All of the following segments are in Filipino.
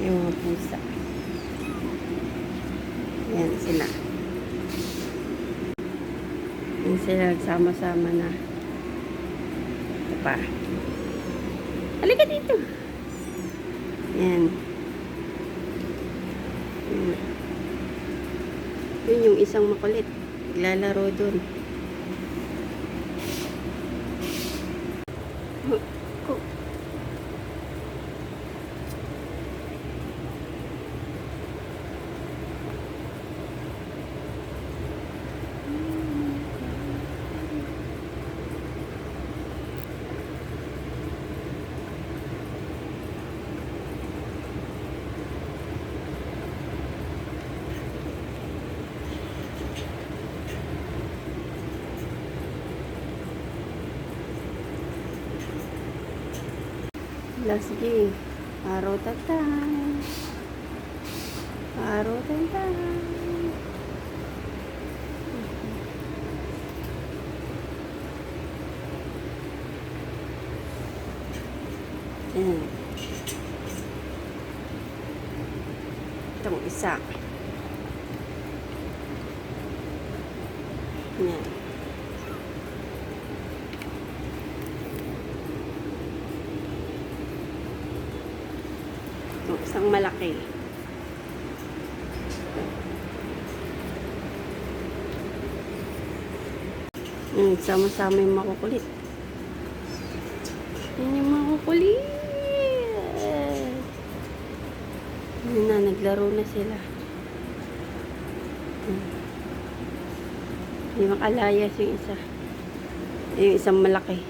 Yung mga pusa. Yan sila. Yan sila nagsama-sama na. Ito pa. Halika dito. Yan. Yan. Yun yung isang makulit. Naglalaro dun. Sige. Parutan time. Parutan time. Yan. Itong isa. Yan. Isang malaki. Sama-sama yung makukulit. Yan yung makukulit. Yan na, naglaro na sila. Hindi makalayas yung isa. Yung isang malaki.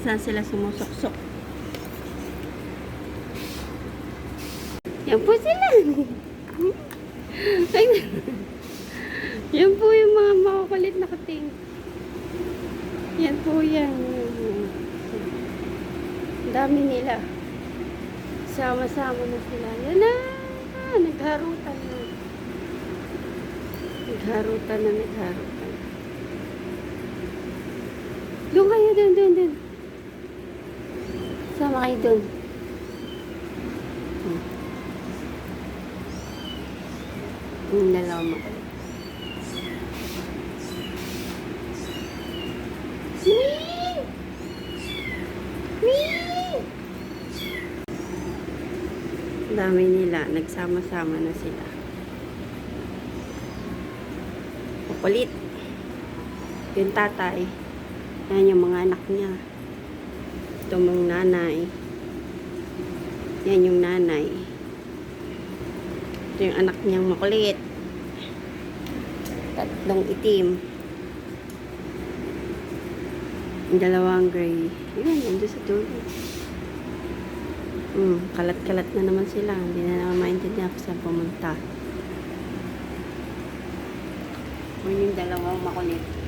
Saan sila sumusok-sok. Yan po sila. Yan po yung mga makukulit na kuting. Yan po yan. Dami nila. Sama-sama na sila. Yan na. Nagharutan na. Nagharutan. Doon kayo, doon. Sama kayo doon. Yung dalawa makulit. Dami nila. Nagsama-sama na sila. Makulit. Yung tatay. Yan yung mga anak niya. Ito mong nanay. Yan yung nanay. Ito yung anak niyang makulit. Tatlong itim. Yung dalawang gray. Yan, nandun sa dulo. Kalat-kalat na naman sila. Hindi na naman maintindihan kung saan pumunta. Yung dalawang makulit.